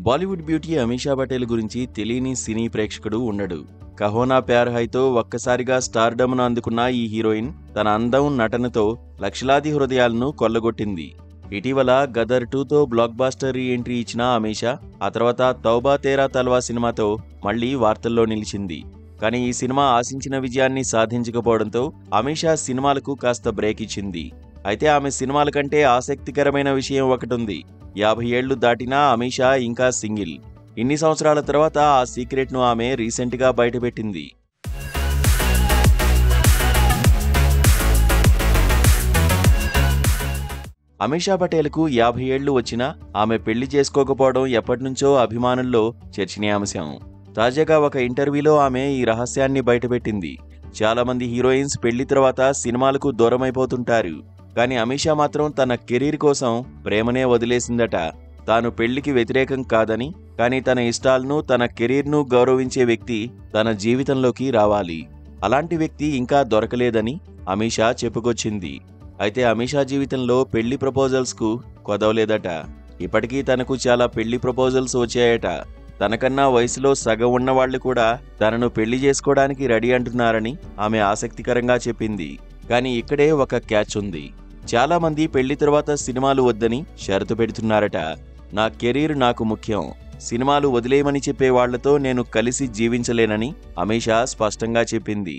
Bollywood beauty Ameesha Patel గురించి తెలియని సినీ ప్రేక్షకుడు ఉండడు. కహోనా ప్యార్ హైతో ఒక్కసారిగా స్టార్డమ్ను అందుకున్న ఈ హీరోయిన్ తన అందం, నటనతో లక్షలాది హృదయాలను కొల్లగొట్టింది. ఇటీవల గదర్ 2తో బ్లాక్ బాస్టర్ రీ ఎంట్రీ ఇచ్చిన అమీషా ఆ తర్వాత తౌబా తేరా తల్వా సినిమాతో మళ్లీ వార్తల్లో నిలిచింది. కానీ ఈ సినిమా ఆశించిన విజయాన్ని సాధించకపోవడంతో అమీషా సినిమాలకు కాస్త బ్రేక్ ఇచ్చింది. అయితే ఆమె సినిమాల కంటే ఆసక్తికరమైన విషయం ఒకటుంది. 50 ఏళ్లు దాటినా అమీషా ఇంకా సింగిల్. ఇన్ని సంవత్సరాల తర్వాత ఆ సీక్రెట్ను ఆమె రీసెంట్గా బయటపెట్టింది. అమీషా పటేల్కు 50 ఏళ్లు వచ్చినా ఆమె పెళ్లి చేసుకోకపోవడం ఎప్పటినుంచో అభిమానుల్లో చర్చనీయాంశం. తాజాగా ఒక ఇంటర్వ్యూలో ఆమె ఈ రహస్యాన్ని బయటపెట్టింది. చాలామంది హీరోయిన్స్ పెళ్లి తర్వాత సినిమాలకు దూరమైపోతుంటారు. కానీ అమీషా మాత్రం తన కెరీర్ కోసం ప్రేమనే వదిలేసిందట. తాను పెళ్లికి వ్యతిరేకం కాదని, కానీ తన ఇష్టాలను, తన కెరీర్ను గౌరవించే వ్యక్తి తన జీవితంలోకి రావాలి. అలాంటి వ్యక్తి ఇంకా దొరకలేదని అమీషా చెప్పుకొచ్చింది. అయితే అమీషా జీవితంలో పెళ్లి ప్రపోజల్స్కు కొదవలేదట. ఇప్పటికీ తనకు చాలా పెళ్లి ప్రపోజల్స్ వచ్చాయట. తనకన్నా వయసులో సగం ఉన్నవాళ్లు కూడా తనను పెళ్లి చేసుకోవడానికి రెడీ అంటున్నారని ఆమె ఆసక్తికరంగా చెప్పింది. కానీ ఇక్కడే ఒక క్యాచ్ ఉంది. చాలా మంది పెళ్లి తర్వాత సినిమాలు వద్దని షరతు పెడుతున్నారట. నా కెరీర్ నాకు ముఖ్యం, సినిమాలు వదిలేయమని చెప్పే వాళ్లతో నేను కలిసి జీవించలేనని అమీషా స్పష్టంగా చెప్పింది.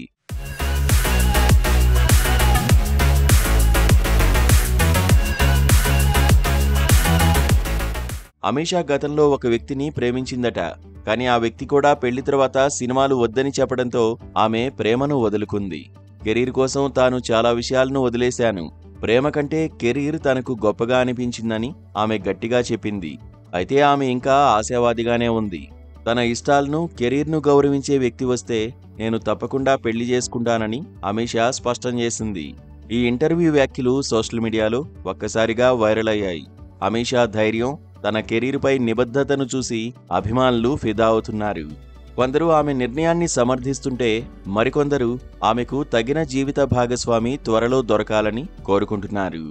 అమీషా గతంలో ఒక వ్యక్తిని ప్రేమించిందట. కానీ ఆ వ్యక్తి కూడా పెళ్లి తర్వాత సినిమాలు వద్దని చెప్పడంతో ఆమె ప్రేమను వదులుకుంది. కెరీర్ కోసం తాను చాలా విషయాలను వదిలేశాను, ప్రేమ కంటే కెరీర్ తనకు గొప్పగా అనిపించిందని ఆమె గట్టిగా చెప్పింది. అయితే ఆమె ఇంకా ఆశావాదిగానే ఉంది. తన ఇష్టాలను, కెరీర్ను గౌరవించే వ్యక్తి వస్తే నేను తప్పకుండా పెళ్లి చేసుకుంటానని అమీషా స్పష్టం చేసింది. ఈ ఇంటర్వ్యూ వ్యాఖ్యలు సోషల్ మీడియాలో ఒక్కసారిగా వైరల్ అయ్యాయి. అమీషా ధైర్యం, తన కెరీర్పై నిబద్ధతను చూసి అభిమానులు ఫిదా అవుతున్నారు. కొందరు ఆమె నిర్ణయాన్ని సమర్థిస్తుంటే మరికొందరు ఆమెకు తగిన జీవిత భాగస్వామి త్వరలో దొరకాలని కోరుకుంటున్నారు.